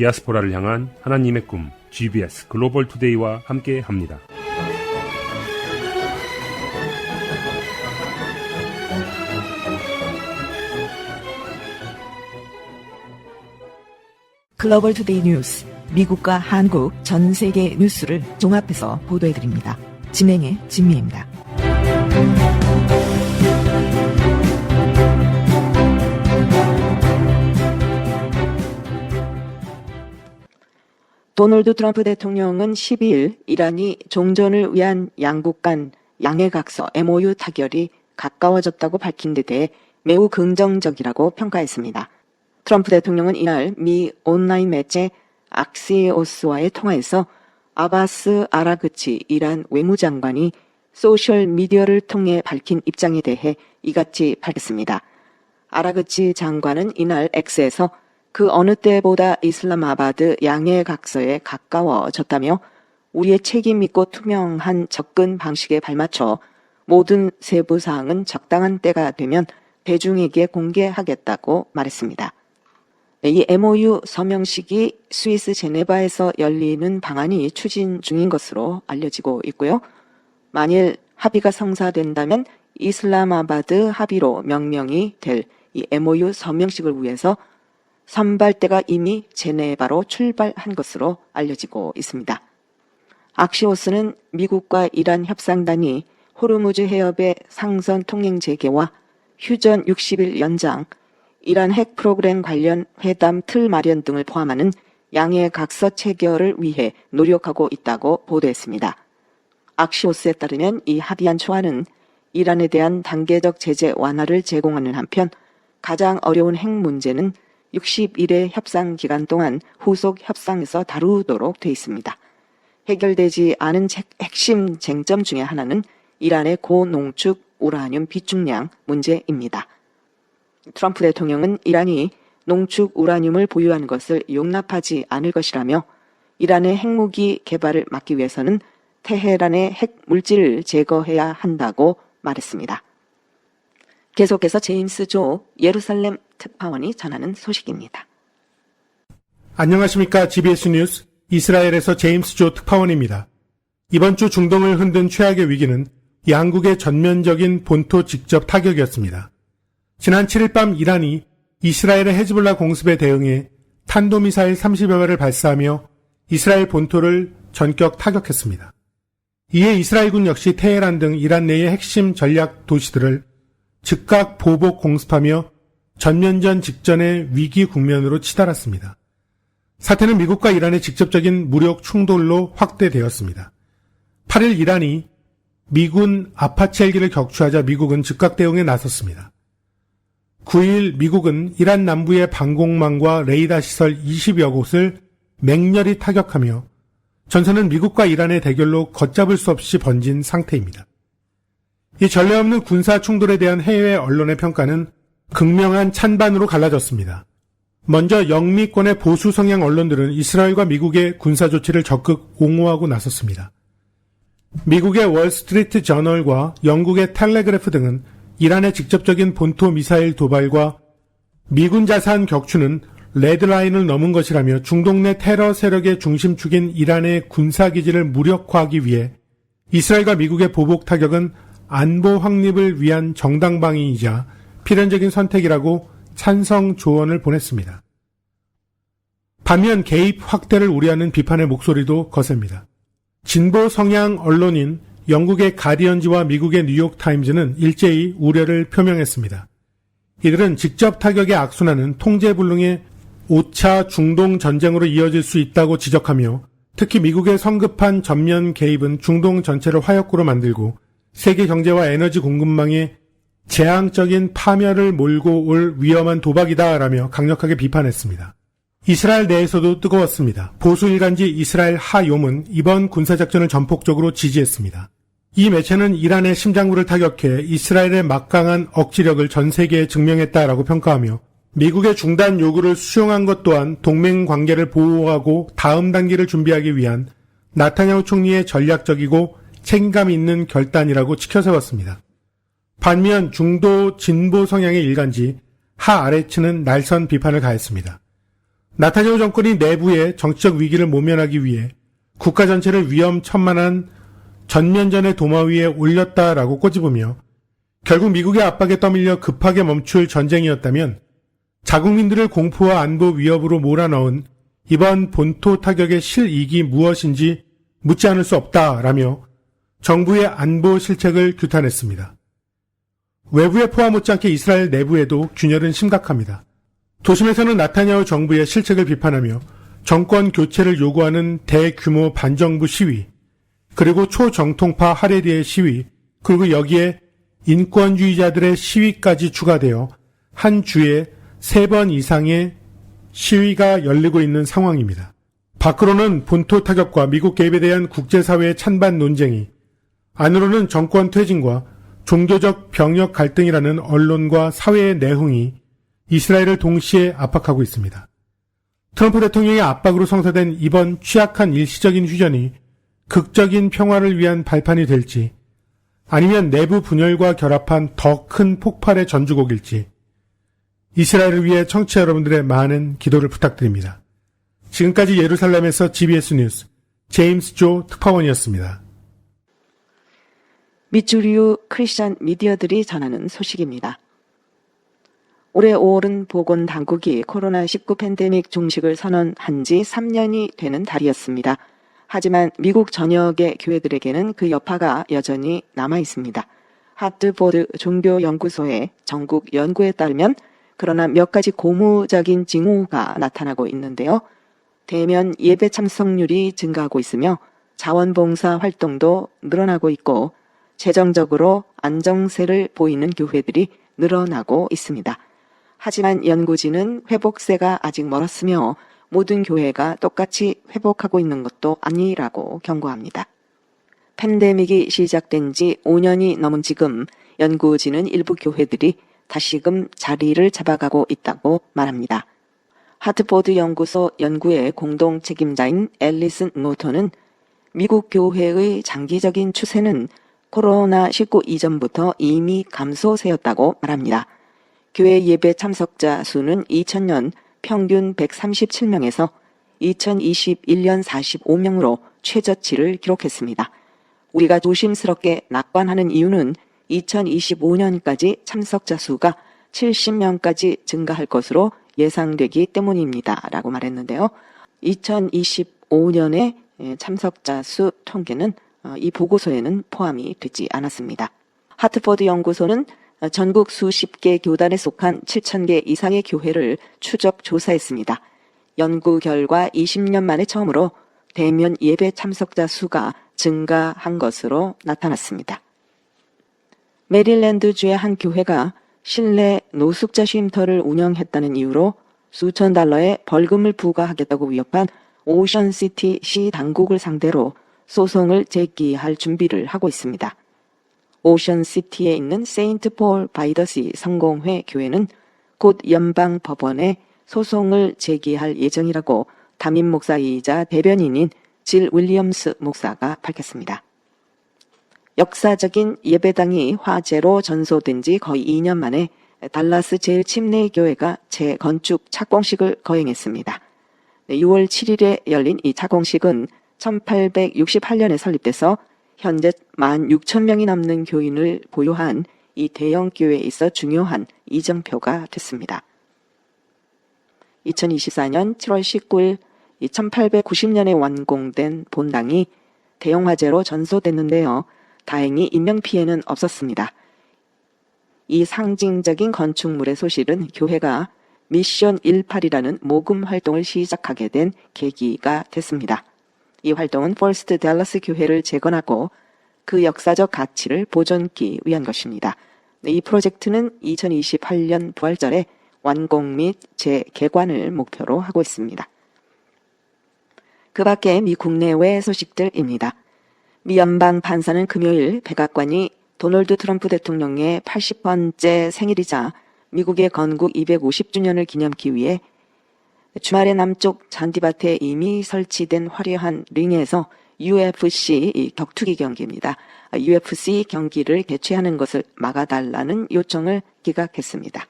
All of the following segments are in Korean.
디아스포라를 향한 하나님의 꿈 GBS 글로벌 투데이와 함께합니다. 글로벌 투데이 뉴스, 미국과 한국, 전 세계 뉴스를 종합해서 보도해드립니다. 진행의 진미입니다. 도널드 트럼프 대통령은 12일 이란이 종전을 위한 양국 간 양해각서 MOU 타결이 가까워졌다고 밝힌 데 대해 매우 긍정적이라고 평가했습니다. 트럼프 대통령은 이날 미 온라인 매체 악시오스와의 통화에서 아바스 아라그치 이란 외무장관이 소셜미디어를 통해 밝힌 입장에 대해 이같이 밝혔습니다. 아라그치 장관은 이날 X에서 그 어느 때보다 이슬람아바드 양해각서에 가까워졌다며 우리의 책임 있고 투명한 접근 방식에 발맞춰 모든 세부 사항은 적당한 때가 되면 대중에게 공개하겠다고 말했습니다. 이 MOU 서명식이 스위스 제네바에서 열리는 방안이 추진 중인 것으로 알려지고 있고요. 만일 합의가 성사된다면 이슬람아바드 합의로 명명이 될 이 MOU 서명식을 위해서 선발대가 이미 제네바로 출발한 것으로 알려지고 있습니다. 악시오스는 미국과 이란 협상단이 호르무즈 해협의 상선 통행 재개와 휴전 60일 연장, 이란 핵 프로그램 관련 회담 틀 마련 등을 포함하는 양해 각서 체결을 위해 노력하고 있다고 보도했습니다. 악시오스에 따르면 이 합의안 초안은 이란에 대한 단계적 제재 완화를 제공하는 한편 가장 어려운 핵 문제는 60일의 협상 기간 동안 후속 협상에서 다루도록 돼 있습니다. 해결되지 않은 핵심 쟁점 중에 하나는 이란의 고농축 우라늄 비축량 문제입니다. 트럼프 대통령은 이란이 농축 우라늄을 보유하는 것을 용납하지 않을 것이라며 이란의 핵무기 개발을 막기 위해서는 테헤란의 핵 물질을 제거해야 한다고 말했습니다. 계속해서 제임스 조 예루살렘 특파원이 전하는 소식입니다. 안녕하십니까. GBS 뉴스 이스라엘에서 제임스 조 특파원입니다. 이번 주 중동을 흔든 최악의 위기는 양국의 전면적인 본토 직접 타격이었습니다. 지난 7일 밤 이란이 이스라엘의 헤즈볼라 공습에 대응해 탄도미사일 30여 발을 발사하며 이스라엘 본토를 전격 타격했습니다. 이에 이스라엘군 역시 테헤란 등 이란 내의 핵심 전략 도시들을 즉각 보복 공습하며 전면전 직전의 위기 국면으로 치달았습니다. 사태는 미국과 이란의 직접적인 무력 충돌로 확대되었습니다. 8일 이란이 미군 아파치 헬기를 격추하자 미국은 즉각 대응에 나섰습니다. 9일 미국은 이란 남부의 방공망과 레이더 시설 20여 곳을 맹렬히 타격하며 전선은 미국과 이란의 대결로 걷잡을 수 없이 번진 상태입니다. 이 전례 없는 군사 충돌에 대한 해외 언론의 평가는 극명한 찬반으로 갈라졌습니다. 먼저 영미권의 보수 성향 언론들은 이스라엘과 미국의 군사 조치를 적극 옹호하고 나섰습니다. 미국의 월스트리트 저널과 영국의 텔레그래프 등은 이란의 직접적인 본토 미사일 도발과 미군 자산 격추는 레드라인을 넘은 것이라며 중동 내 테러 세력의 중심축인 이란의 군사기지를 무력화하기 위해 이스라엘과 미국의 보복 타격은 안보 확립을 위한 정당방위이자 필연적인 선택이라고 찬성 조언을 보냈습니다. 반면 개입 확대를 우려하는 비판의 목소리도 거셉니다. 진보 성향 언론인 영국의 가디언지와 미국의 뉴욕타임즈는 일제히 우려를 표명했습니다. 이들은 직접 타격의 악순환은 통제불능의 5차 중동 전쟁으로 이어질 수 있다고 지적하며 특히 미국의 성급한 전면 개입은 중동 전체를 화약고로 만들고 세계 경제와 에너지 공급망에 재앙적인 파멸을 몰고 올 위험한 도박이다라며 강력하게 비판했습니다. 이스라엘 내에서도 뜨거웠습니다. 보수 일간지 이스라엘 하욤은 이번 군사작전을 전폭적으로 지지했습니다. 이 매체는 이란의 심장부를 타격해 이스라엘의 막강한 억지력을 전 세계에 증명했다라고 평가하며 미국의 중단 요구를 수용한 것 또한 동맹 관계를 보호하고 다음 단계를 준비하기 위한 나타냐후 총리의 전략적이고 책임감 있는 결단이라고 치켜세웠습니다. 반면 중도 진보 성향의 일간지 하아레츠는 날선 비판을 가했습니다. 나타냐후 정권이 내부의 정치적 위기를 모면하기 위해 국가 전체를 위험천만한 전면전의 도마 위에 올렸다라고 꼬집으며 결국 미국의 압박에 떠밀려 급하게 멈출 전쟁이었다면 자국민들을 공포와 안보 위협으로 몰아넣은 이번 본토 타격의 실이익이 무엇인지 묻지 않을 수 없다라며 정부의 안보 실책을 규탄했습니다. 외부의 포화 못지않게 이스라엘 내부에도 균열은 심각합니다. 도심에서는 나타냐후 정부의 실책을 비판하며 정권 교체를 요구하는 대규모 반정부 시위, 그리고 초정통파 하레리의 시위, 그리고 여기에 인권주의자들의 시위까지 추가되어 한 주에 3번 이상의 시위가 열리고 있는 상황입니다. 밖으로는 본토 타격과 미국 개입에 대한 국제사회의 찬반 논쟁이, 안으로는 정권 퇴진과 종교적 병역 갈등이라는 언론과 사회의 내홍이 이스라엘을 동시에 압박하고 있습니다. 트럼프 대통령의 압박으로 성사된 이번 취약한 일시적인 휴전이 극적인 평화를 위한 발판이 될지, 아니면 내부 분열과 결합한 더 큰 폭발의 전주곡일지, 이스라엘을 위해 청취자 여러분들의 많은 기도를 부탁드립니다. 지금까지 예루살렘에서 GBS 뉴스 제임스 조 특파원이었습니다. 미주류 크리스천 미디어들이 전하는 소식입니다. 올해 5월은 보건당국이 코로나19 팬데믹 종식을 선언한 지 3년이 되는 달이었습니다. 하지만 미국 전역의 교회들에게는 그 여파가 여전히 남아 있습니다. 하트포드 종교연구소의 전국 연구에 따르면 그러나 몇 가지 고무적인 징후가 나타나고 있는데요. 대면 예배 참석률이 증가하고 있으며 자원봉사 활동도 늘어나고 있고 재정적으로 안정세를 보이는 교회들이 늘어나고 있습니다. 하지만 연구진은 회복세가 아직 멀었으며 모든 교회가 똑같이 회복하고 있는 것도 아니라고 경고합니다. 팬데믹이 시작된 지 5년이 넘은 지금 연구진은 일부 교회들이 다시금 자리를 잡아가고 있다고 말합니다. 하트포드 연구소 연구의 공동 책임자인 앨리슨 노턴은 미국 교회의 장기적인 추세는 코로나19 이전부터 이미 감소세였다고 말합니다. 교회 예배 참석자 수는 2000년 평균 137명에서 2021년 45명으로 최저치를 기록했습니다. 우리가 조심스럽게 낙관하는 이유는 2025년까지 참석자 수가 70명까지 증가할 것으로 예상되기 때문입니다. 라고 말했는데요. 2025년의 참석자 수 통계는 이 보고서에는 포함이 되지 않았습니다. 하트포드 연구소는 전국 수십 개 교단에 속한 7,000개 이상의 교회를 추적 조사했습니다. 연구 결과 20년 만에 처음으로 대면 예배 참석자 수가 증가한 것으로 나타났습니다. 메릴랜드주의 한 교회가 실내 노숙자 쉼터를 운영했다는 이유로 수천 달러의 벌금을 부과하겠다고 위협한 오션시티 시 당국을 상대로 소송을 제기할 준비를 하고 있습니다. 오션시티에 있는 세인트 폴 바이더시 성공회 교회는 곧 연방 법원에 소송을 제기할 예정이라고 담임 목사이자 대변인인 질 윌리엄스 목사가 밝혔습니다. 역사적인 예배당이 화재로 전소된 지 거의 2년 만에 달라스 제일침례교회가 재건축 착공식을 거행했습니다. 6월 7일에 열린 이 착공식은 1868년에 설립돼서 현재 16,000명이 넘는 교인을 보유한 이 대형 교회에 있어 중요한 이정표가 됐습니다. 2024년 7월 19일 1890년에 완공된 본당이 대형 화재로 전소됐는데요. 다행히 인명피해는 없었습니다. 이 상징적인 건축물의 소실은 교회가 미션 18이라는 모금 활동을 시작하게 된 계기가 됐습니다. 이 활동은 퍼스트 댈러스 교회를 재건하고 그 역사적 가치를 보존하기 위한 것입니다. 이 프로젝트는 2028년 부활절에 완공 및 재개관을 목표로 하고 있습니다. 그 밖에 미 국내외 소식들입니다. 미 연방 판사는 금요일 백악관이 도널드 트럼프 대통령의 80번째 생일이자 미국의 건국 250주년을 기념하기 위해 주말에 남쪽 잔디밭에 이미 설치된 화려한 링에서 UFC 격투기 경기입니다. UFC 경기를 개최하는 것을 막아달라는 요청을 기각했습니다.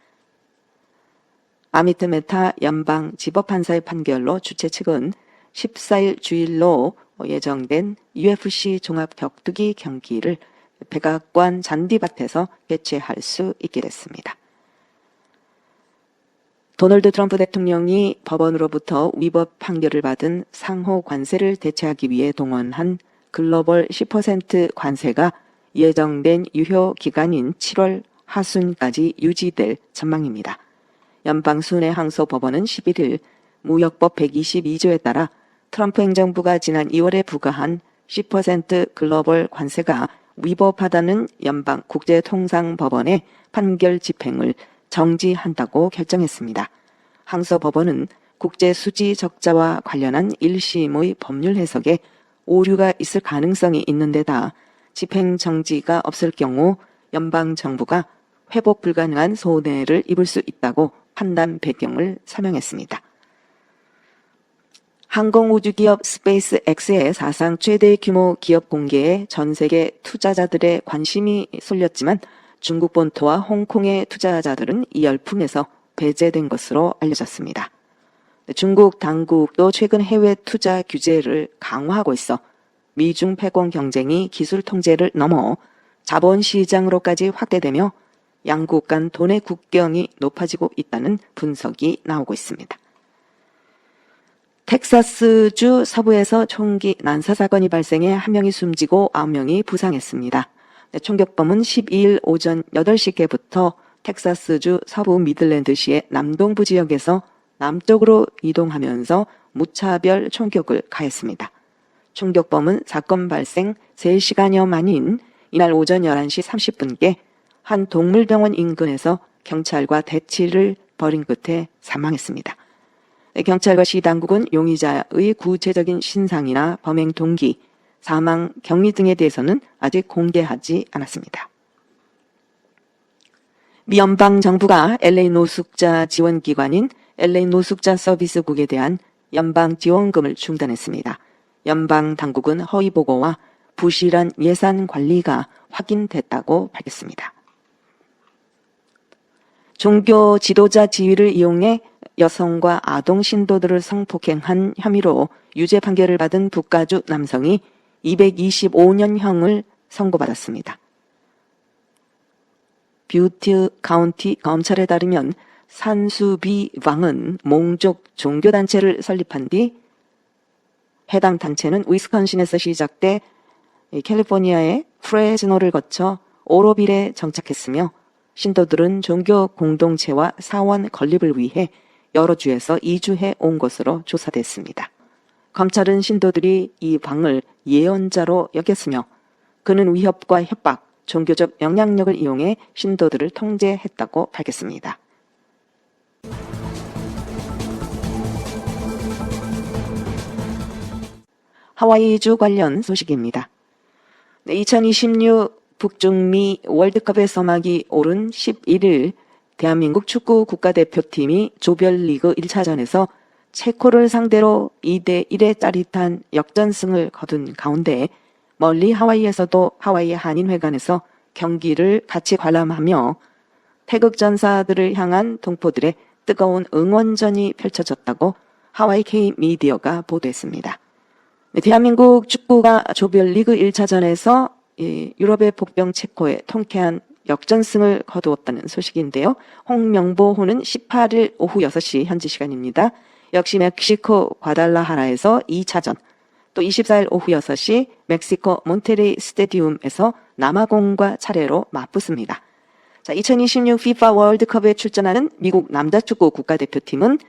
아미트 메타 연방지법판사의 판결로 주최 측은 14일 주일로 예정된 UFC 종합 격투기 경기를 백악관 잔디밭에서 개최할 수 있게 됐습니다. 도널드 트럼프 대통령이 법원으로부터 위법 판결을 받은 상호 관세를 대체하기 위해 동원한 글로벌 10% 관세가 예정된 유효 기간인 7월 하순까지 유지될 전망입니다. 연방순회항소법원은 11일 무역법 122조에 따라 트럼프 행정부가 지난 2월에 부과한 10% 글로벌 관세가 위법하다는 연방국제통상법원의 판결 집행을 정지한다고 결정했습니다. 항소법원은 국제수지 적자와 관련한 1심의 법률 해석에 오류가 있을 가능성이 있는 데다 집행 정지가 없을 경우 연방정부가 회복 불가능한 손해를 입을 수 있다고 판단 배경을 설명했습니다. 항공우주기업 스페이스X의 사상 최대 규모 기업 공개에 전 세계 투자자들의 관심이 쏠렸지만 중국 본토와 홍콩의 투자자들은 이 열풍에서 배제된 것으로 알려졌습니다. 중국 당국도 최근 해외 투자 규제를 강화하고 있어 미중 패권 경쟁이 기술 통제를 넘어 자본시장으로까지 확대되며 양국 간 돈의 국경이 높아지고 있다는 분석이 나오고 있습니다. 텍사스주 서부에서 총기 난사 사건이 발생해 1명이 숨지고 9명이 부상했습니다. 총격범은 12일 오전 8시께부터 텍사스주 서부 미들랜드시의 남동부 지역에서 남쪽으로 이동하면서 무차별 총격을 가했습니다. 총격범은 사건 발생 3시간여 만인 이날 오전 11시 30분께 한 동물병원 인근에서 경찰과 대치를 벌인 끝에 사망했습니다. 경찰과 시 당국은 용의자의 구체적인 신상이나 범행 동기, 사망 경위 등에 대해서는 아직 공개하지 않았습니다. 미 연방정부가 LA 노숙자 지원기관인 LA 노숙자 서비스국에 대한 연방 지원금을 중단했습니다. 연방 당국은 허위 보고와 부실한 예산 관리가 확인됐다고 밝혔습니다. 종교 지도자 지위를 이용해 여성과 아동 신도들을 성폭행한 혐의로 유죄 판결을 받은 북가주 남성이 225년형을 선고받았습니다. 뷰티 카운티 검찰에 따르면 산수비 왕은 몽족 종교단체를 설립한 뒤 해당 단체는 위스콘신에서 시작돼 캘리포니아의 프레즈노를 거쳐 오로빌에 정착했으며 신도들은 종교 공동체와 사원 건립을 위해 여러 주에서 이주해 온 것으로 조사됐습니다. 검찰은 신도들이 이 왕을 예언자로 여겼으며 그는 위협과 협박, 종교적 영향력을 이용해 신도들을 통제했다고 밝혔습니다. 하와이주 관련 소식입니다. 2026 북중미 월드컵의 서막이 오른 11일 대한민국 축구 국가대표팀이 조별리그 1차전에서 체코를 상대로 2대1의 짜릿한 역전승을 거둔 가운데 멀리 하와이에서도 하와이 한인회관에서 경기를 같이 관람하며 태극전사들을 향한 동포들의 뜨거운 응원전이 펼쳐졌다고 하와이 K-미디어가 보도했습니다. 대한민국 축구가 조별리그 1차전에서 유럽의 복병 체코에 통쾌한 역전승을 거두었다는 소식인데요. 홍명보호는 18일 오후 6시 현지 시간입니다. 역시 멕시코 과달라하라에서 2차전, 또 24일 오후 6시 멕시코 몬테레이 스테디움에서 남아공과 차례로 맞붙습니다. 자, 2026 FIFA 월드컵에 출전하는 미국 남자축구 국가대표팀은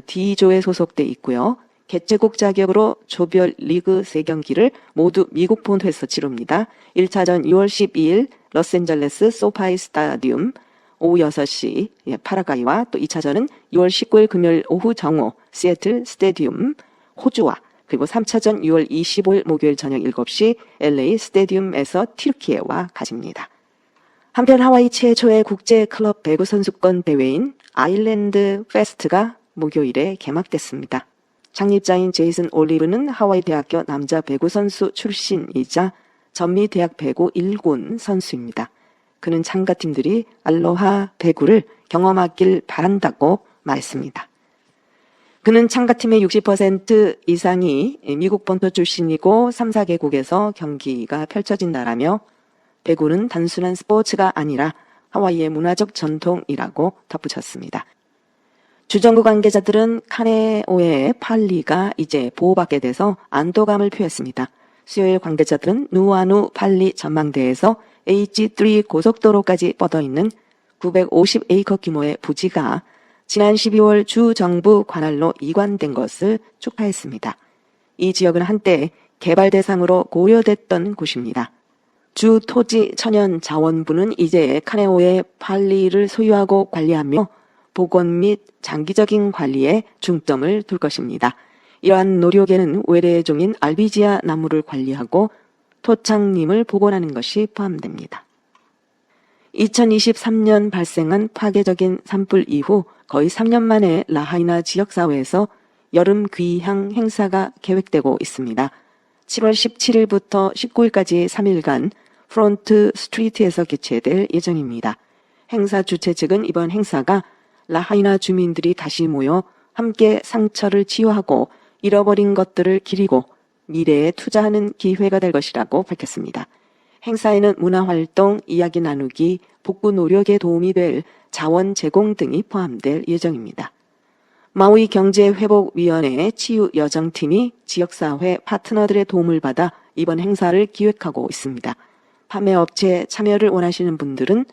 D조에 소속돼 있고요. 개최국 자격으로 조별 리그 3경기를 모두 미국 본토에서 치릅니다. 1차전 6월 12일 로스앤젤레스 소파이 스타디움 오후 6시 파라과이와 또 2차전은 6월 19일 금요일 오후 정오 시애틀 스테디움 호주와 그리고 3차전 6월 25일 목요일 저녁 7시 LA 스테디움에서 튀르키예와 가집니다. 한편 하와이 최초의 국제 클럽 배구 선수권 대회인 아일랜드 페스트가 목요일에 개막됐습니다. 창립자인 제이슨 올리브는 하와이 대학교 남자 배구 선수 출신이자 전미 대학 배구 1군 선수입니다. 그는 참가팀들이 알로하 배구를 경험하길 바란다고 말했습니다. 그는 참가팀의 60% 이상이 미국 본토 출신이고 3, 4개국에서 경기가 펼쳐진다라며 배구는 단순한 스포츠가 아니라 하와이의 문화적 전통이라고 덧붙였습니다. 주정부 관계자들은 카네오의 팔리가 이제 보호받게 돼서 안도감을 표했습니다. 수요일 관계자들은 누아누 팔리 전망대에서 H3 고속도로까지 뻗어있는 950에이커 규모의 부지가 지난 12월 주 정부 관할로 이관된 것을 축하했습니다. 이 지역은 한때 개발 대상으로 고려됐던 곳입니다. 주 토지 천연 자원부는 이제 카네오의 팔리를 소유하고 관리하며 복원 및 장기적인 관리에 중점을 둘 것입니다. 이러한 노력에는 외래종인 알비지아 나무를 관리하고 토착림을 복원하는 것이 포함됩니다. 2023년 발생한 파괴적인 산불 이후 거의 3년 만에 라하이나 지역사회에서 여름 귀향 행사가 계획되고 있습니다. 7월 17일부터 19일까지 3일간 프론트 스트리트에서 개최될 예정입니다. 행사 주최 측은 이번 행사가 라하이나 주민들이 다시 모여 함께 상처를 치유하고 잃어버린 것들을 기리고 미래에 투자하는 기회가 될 것이라고 밝혔습니다. 행사에는 문화활동, 이야기 나누기, 복구 노력에 도움이 될 자원 제공 등이 포함될 예정입니다. 마우이 경제회복위원회 치유여정팀이 지역사회 파트너들의 도움을 받아 이번 행사를 기획하고 있습니다. 판매업체 참여를 원하시는 분들은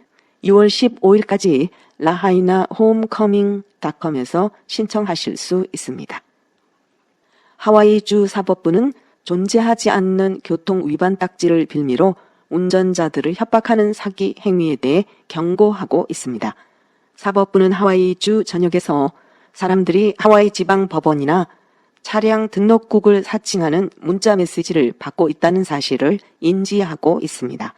6월 15일까지 라하이나 홈커밍.com에서 신청하실 수 있습니다. 하와이주 사법부는 존재하지 않는 교통 위반 딱지를 빌미로 운전자들을 협박하는 사기 행위에 대해 경고하고 있습니다. 사법부는 하와이주 전역에서 사람들이 하와이 지방 법원이나 차량 등록국을 사칭하는 문자 메시지를 받고 있다는 사실을 인지하고 있습니다.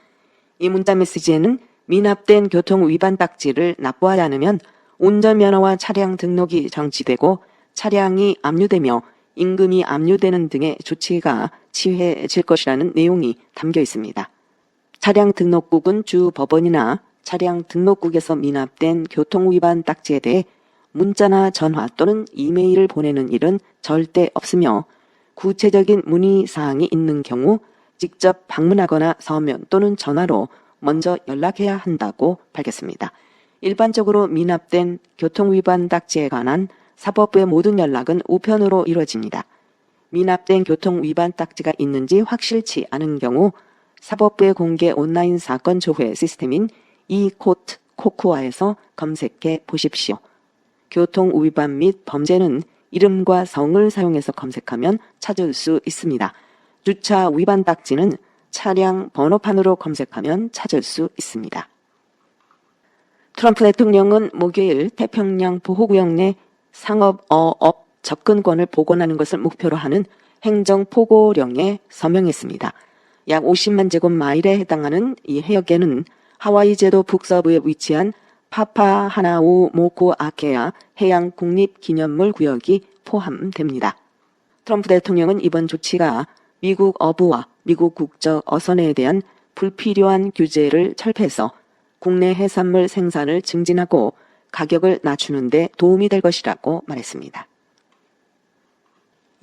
이 문자 메시지에는 미납된 교통 위반 딱지를 납부하지 않으면 운전면허와 차량 등록이 정지되고 차량이 압류되며 임금이 압류되는 등의 조치가 취해질 것이라는 내용이 담겨 있습니다. 차량 등록국은 주 법원이나 차량 등록국에서 미납된 교통 위반 딱지에 대해 문자나 전화 또는 이메일을 보내는 일은 절대 없으며 구체적인 문의사항이 있는 경우 직접 방문하거나 서면 또는 전화로 먼저 연락해야 한다고 밝혔습니다. 일반적으로 미납된 교통위반 딱지에 관한 사법부의 모든 연락은 우편으로 이루어집니다. 미납된 교통위반 딱지가 있는지 확실치 않은 경우 사법부의 공개 온라인 사건 조회 시스템인 이코트 코쿠아에서 검색해 보십시오. 교통위반 및 범죄는 이름과 성을 사용해서 검색하면 찾을 수 있습니다. 주차 위반 딱지는 차량 번호판으로 검색하면 찾을 수 있습니다. 트럼프 대통령은 목요일 태평양 보호구역 내 상업어업 접근권을 복원하는 것을 목표로 하는 행정포고령에 서명했습니다. 약 50만 제곱마일에 해당하는 이 해역에는 하와이 제도 북서부에 위치한 파파하나우 모쿠아케아 해양 국립기념물 구역이 포함됩니다. 트럼프 대통령은 이번 조치가 미국 어부와 미국 국적 어선에 대한 불필요한 규제를 철폐해서 국내 해산물 생산을 증진하고 가격을 낮추는 데 도움이 될 것이라고 말했습니다.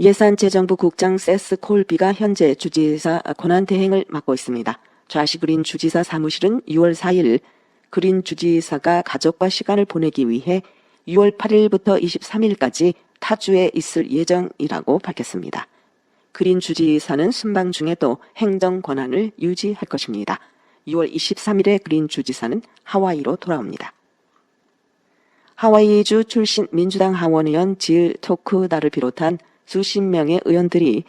예산재정부 국장 세스 콜비가 현재 주지사 권한대행을 맡고 있습니다. 좌시 그린 주지사 사무실은 6월 4일 그린 주지사가 가족과 시간을 보내기 위해 6월 8일부터 23일까지 타주에 있을 예정이라고 밝혔습니다. 그린 주지사는 순방 중에도 행정 권한을 유지할 것입니다. 6월 23일에 그린 주지사는 하와이로 돌아옵니다. 하와이주 출신 민주당 하원의원 질 토쿠다를 비롯한 수십 명의 의원들이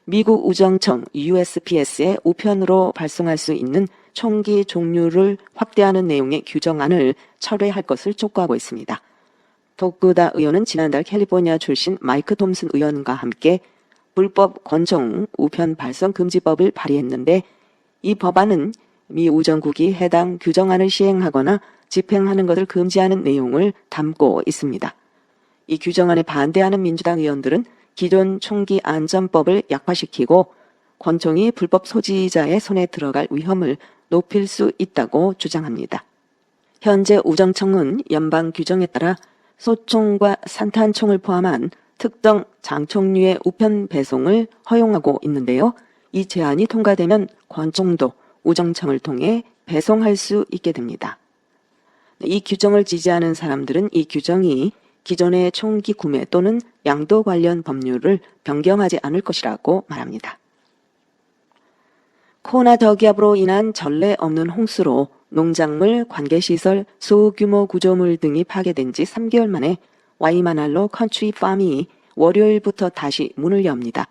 미국 우정청 USPS에 우편으로 발송할 수 있는 총기 종류를 확대하는 내용의 규정안을 철회할 것을 촉구하고 있습니다. 토쿠다 의원은 지난달 캘리포니아 출신 마이크 톰슨 의원과 함께 불법 권총 우편 발송 금지법을 발의했는데 이 법안은 미 우정국이 해당 규정안을 시행하거나 집행하는 것을 금지하는 내용을 담고 있습니다. 이 규정안에 반대하는 민주당 의원들은 기존 총기 안전법을 약화시키고 권총이 불법 소지자의 손에 들어갈 위험을 높일 수 있다고 주장합니다. 현재 우정청은 연방 규정에 따라 소총과 산탄총을 포함한 특정 장총류의 우편 배송을 허용하고 있는데요. 이 제한이 통과되면 권총도 우정청을 통해 배송할 수 있게 됩니다. 이 규정을 지지하는 사람들은 이 규정이 기존의 총기 구매 또는 양도 관련 법률을 변경하지 않을 것이라고 말합니다. 코로나 저기압으로 인한 전례 없는 홍수로 농작물, 관계시설, 소규모 구조물 등이 파괴된 지 3개월 만에 와이마날로 컨트리팜이 월요일부터 다시 문을 엽니다.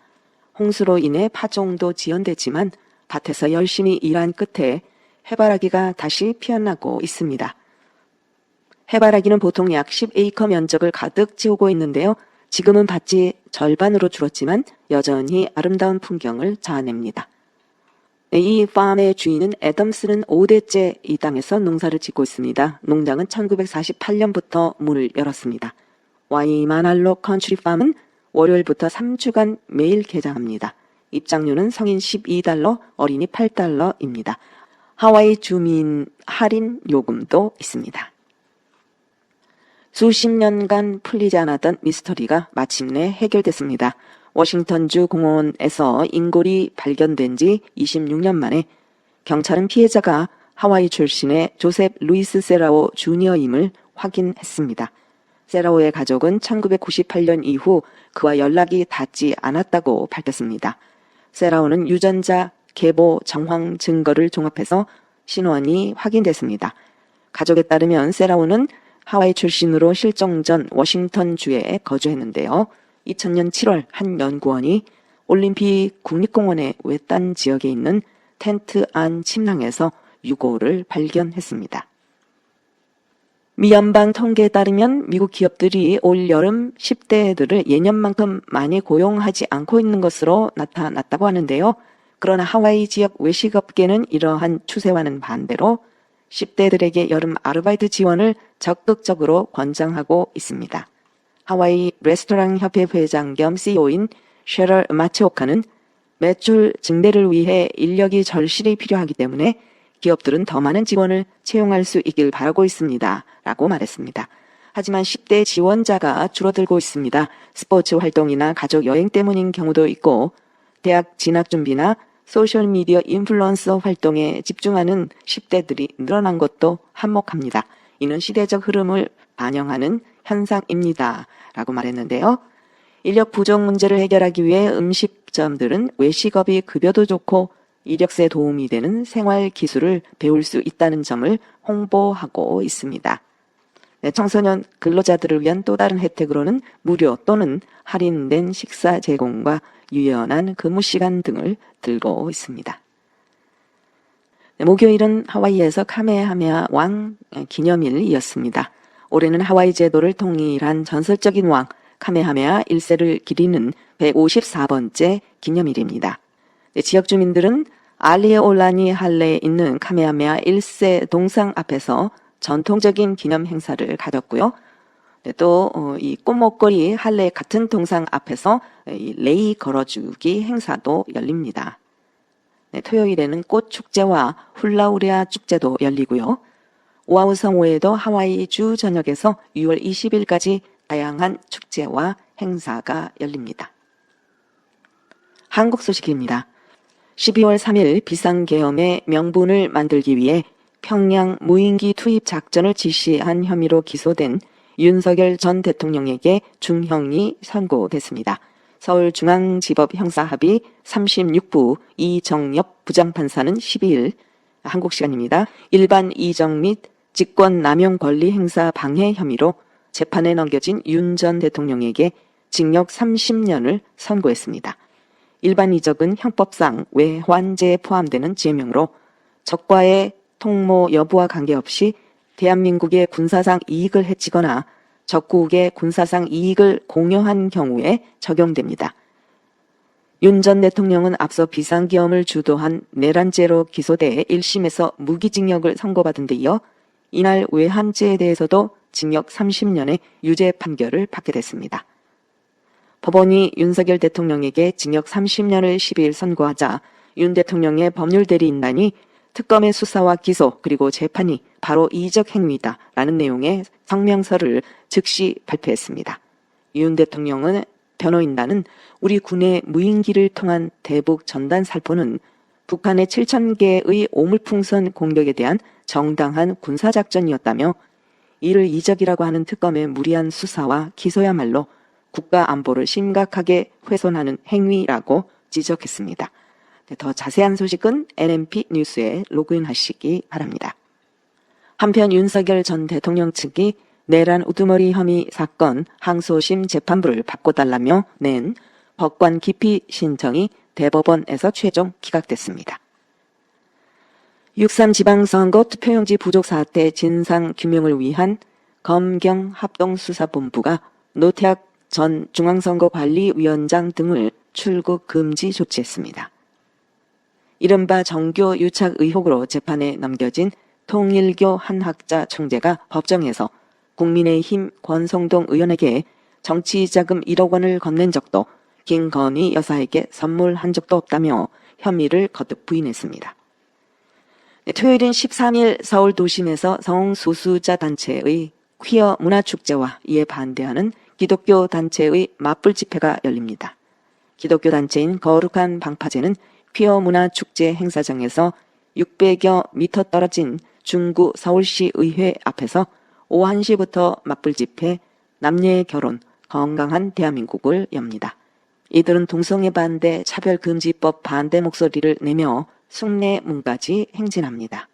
홍수로 인해 파종도 지연됐지만 밭에서 열심히 일한 끝에 해바라기가 다시 피어나고 있습니다. 해바라기는 보통 약 10에이커 면적을 가득 채우고 있는데요. 지금은 밭이 절반으로 줄었지만 여전히 아름다운 풍경을 자아냅니다. 이 팜의 주인은 애덤스는 5대째 이 땅에서 농사를 짓고 있습니다. 농장은 1948년부터 문을 열었습니다. 와이마날로 컨트리팜은 월요일부터 3주간 매일 개장합니다. 입장료는 성인 $12, 어린이 $8입니다. 하와이 주민 할인 요금도 있습니다. 수십 년간 풀리지 않았던 미스터리가 마침내 해결됐습니다. 워싱턴주 공원에서 인골이 발견된 지 26년 만에 경찰은 피해자가 하와이 출신의 조셉 루이스 세라오 주니어임을 확인했습니다. 세라오의 가족은 1998년 이후 그와 연락이 닿지 않았다고 밝혔습니다. 세라오는 유전자 계보 정황 증거를 종합해서 신원이 확인됐습니다. 가족에 따르면 세라오는 하와이 출신으로 실종 전 워싱턴주에 거주했는데요. 2000년 7월 한 연구원이 올림픽 국립공원의 외딴 지역에 있는 텐트 안 침낭에서 유골을 발견했습니다. 미 연방 통계에 따르면 미국 기업들이 올 여름 10대들을 예년만큼 많이 고용하지 않고 있는 것으로 나타났다고 하는데요. 그러나 하와이 지역 외식업계는 이러한 추세와는 반대로 10대들에게 여름 아르바이트 지원을 적극적으로 권장하고 있습니다. 하와이 레스토랑 협회 회장 겸 CEO인 셰럴 마츠오카는 매출 증대를 위해 인력이 절실히 필요하기 때문에 기업들은 더 많은 직원을 채용할 수 있길 바라고 있습니다. 라고 말했습니다. 하지만 10대 지원자가 줄어들고 있습니다. 스포츠 활동이나 가족 여행 때문인 경우도 있고 대학 진학 준비나 소셜미디어 인플루언서 활동에 집중하는 10대들이 늘어난 것도 한몫합니다. 이는 시대적 흐름을 반영하는 현상입니다. 라고 말했는데요. 인력 부족 문제를 해결하기 위해 음식점들은 외식업이 급여도 좋고 이력서에 도움이 되는 생활 기술을 배울 수 있다는 점을 홍보하고 있습니다. 청소년 근로자들을 위한 또 다른 혜택으로는 무료 또는 할인된 식사 제공과 유연한 근무 시간 등을 들고 있습니다. 목요일은 하와이에서 카메하메하 왕 기념일이었습니다. 올해는 하와이 제도를 통일한 전설적인 왕 카메하메하 1세를 기리는 154번째 기념일입니다. 지역 주민들은 알리에올라니 할레에 있는 카메하메하 1세 동상 앞에서 전통적인 기념 행사를 가졌고요. 또 이 꽃목걸이 할레 같은 동상 앞에서 레이 걸어주기 행사도 열립니다. 토요일에는 꽃 축제와 훌라우레아 축제도 열리고요. 오아후 성호에도 하와이 주 전역에서 6월 20일까지 다양한 축제와 행사가 열립니다. 한국 소식입니다. 12월 3일 비상계엄의 명분을 만들기 위해 평양 무인기 투입 작전을 지시한 혐의로 기소된 윤석열 전 대통령에게 중형이 선고됐습니다. 서울중앙지법 형사합의 36부 이정엽 부장판사는 12일 한국 시간입니다. 일반 이정 및 직권남용 권리 행사 방해 혐의로 재판에 넘겨진 윤 전 대통령에게 징역 30년을 선고했습니다. 일반 이적은 형법상 외환죄에 포함되는 죄명으로 적과의 통모 여부와 관계없이 대한민국의 군사상 이익을 해치거나 적국의 군사상 이익을 공여한 경우에 적용됩니다. 윤 전 대통령은 앞서 비상계엄을 주도한 내란죄로 기소돼 1심에서 무기징역을 선고받은 데 이어 이날 외환죄에 대해서도 징역 30년의 유죄 판결을 받게 됐습니다. 법원이 윤석열 대통령에게 징역 30년을 12일 선고하자 윤 대통령의 법률대리인단이 특검의 수사와 기소 그리고 재판이 바로 이적 행위다라는 내용의 성명서를 즉시 발표했습니다. 윤 대통령은 변호인단은 우리 군의 무인기를 통한 대북 전단 살포는 북한의 7,000개의 오물풍선 공격에 대한 정당한 군사작전이었다며 이를 이적이라고 하는 특검의 무리한 수사와 기소야말로 국가 안보를 심각하게 훼손하는 행위라고 지적했습니다. 더 자세한 소식은 NMP 뉴스에 로그인하시기 바랍니다. 한편 윤석열 전 대통령 측이 내란 우두머리 혐의 사건 항소심 재판부를 바꿔달라며 낸 법관 기피 신청이 대법원에서 최종 기각됐습니다. 6.3 지방선거 투표용지 부족 사태 진상 규명을 위한 검경합동수사본부가 노태학 전 중앙선거관리위원장 등을 출국 금지 조치했습니다. 이른바 정교 유착 의혹으로 재판에 넘겨진 통일교 한 학자 총재가 법정에서 국민의힘 권성동 의원에게 정치자금 1억 원을 건넨 적도 김건희 여사에게 선물한 적도 없다며 혐의를 거듭 부인했습니다. 토요일인 13일 서울 도심에서 성소수자 단체의 퀴어 문화축제와 이에 반대하는 기독교 단체의 맞불 집회가 열립니다. 기독교 단체인 거룩한 방파제는 퀴어 문화축제 행사장에서 600여 미터 떨어진 중구 서울시 의회 앞에서 오후 1시부터 맞불 집회, 남녀의 결혼, 건강한 대한민국을 엽니다. 이들은 동성애 반대, 차별금지법 반대 목소리를 내며 숭례문까지 행진합니다.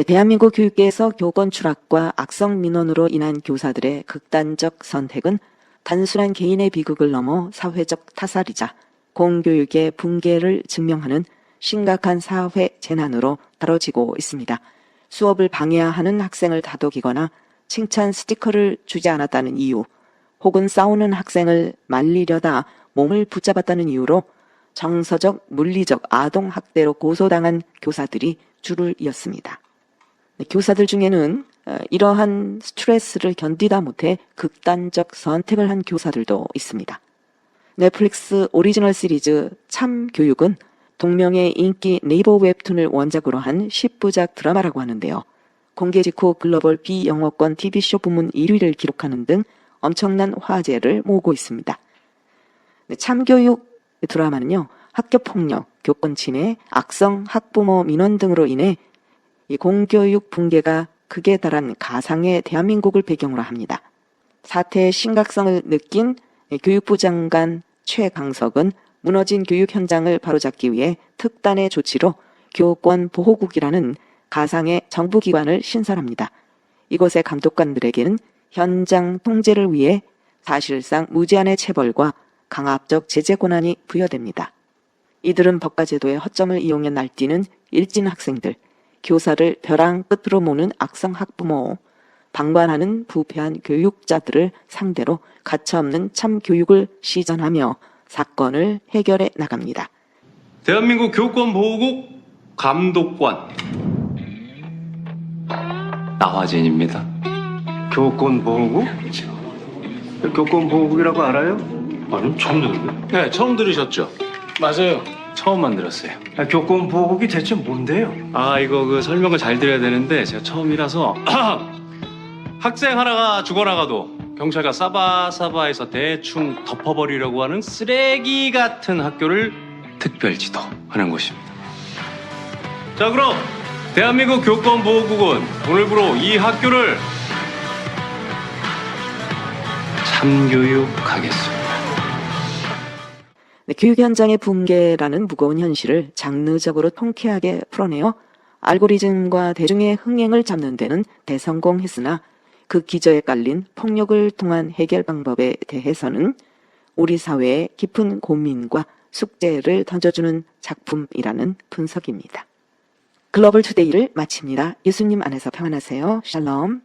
대한민국 교육계에서 교권 추락과 악성 민원으로 인한 교사들의 극단적 선택은 단순한 개인의 비극을 넘어 사회적 타살이자 공교육의 붕괴를 증명하는 심각한 사회 재난으로 다뤄지고 있습니다. 수업을 방해하는 학생을 다독이거나 칭찬 스티커를 주지 않았다는 이유, 혹은 싸우는 학생을 말리려다 몸을 붙잡았다는 이유로 정서적, 물리적 아동학대로 고소당한 교사들이 줄을 이었습니다. 교사들 중에는 이러한 스트레스를 견디다 못해 극단적 선택을 한 교사들도 있습니다. 넷플릭스 오리지널 시리즈 참교육은 동명의 인기 네이버 웹툰을 원작으로 한 10부작 드라마라고 하는데요. 공개 직후 글로벌 비영어권 TV쇼 부문 1위를 기록하는 등 엄청난 화제를 모으고 있습니다. 참교육 드라마는요, 학교폭력, 교권침해, 악성 학부모 민원 등으로 인해 이 공교육 붕괴가 극에 달한 가상의 대한민국을 배경으로 합니다. 사태의 심각성을 느낀 교육부 장관 최강석은 무너진 교육 현장을 바로잡기 위해 특단의 조치로 교권보호국이라는 가상의 정부기관을 신설합니다. 이곳의 감독관들에게는 현장 통제를 위해 사실상 무제한의 체벌과 강압적 제재 권한이 부여됩니다. 이들은 법과 제도의 허점을 이용해 날뛰는 일진 학생들, 교사를 벼랑 끝으로 모는 악성 학부모, 방관하는 부패한 교육자들을 상대로 가차없는 참교육을 시전하며 사건을 해결해 나갑니다. 대한민국 교권보호국 감독관 나화진입니다. 교권보호국? 교권보호국이라고 알아요? 아니요, 처음 듣는데? 네, 처음 들으셨죠? 맞아요. 처음 만들었어요. 교권보호국이 대체 뭔데요? 이거 설명을 잘 드려야 되는데 제가 처음이라서 학생 하나가 죽어나가도 경찰가 싸바싸바해서 대충 덮어버리려고 하는 쓰레기 같은 학교를 특별지도하는 곳입니다. 자, 그럼 대한민국 교권보호국은 오늘부로 이 학교를 참교육하겠습니다. 교육 현장의 붕괴라는 무거운 현실을 장르적으로 통쾌하게 풀어내어 알고리즘과 대중의 흥행을 잡는 데는 대성공했으나 그 기저에 깔린 폭력을 통한 해결 방법에 대해서는 우리 사회의 깊은 고민과 숙제를 던져주는 작품이라는 분석입니다. 글로벌 투데이를 마칩니다. 예수님 안에서 평안하세요. 샬롬.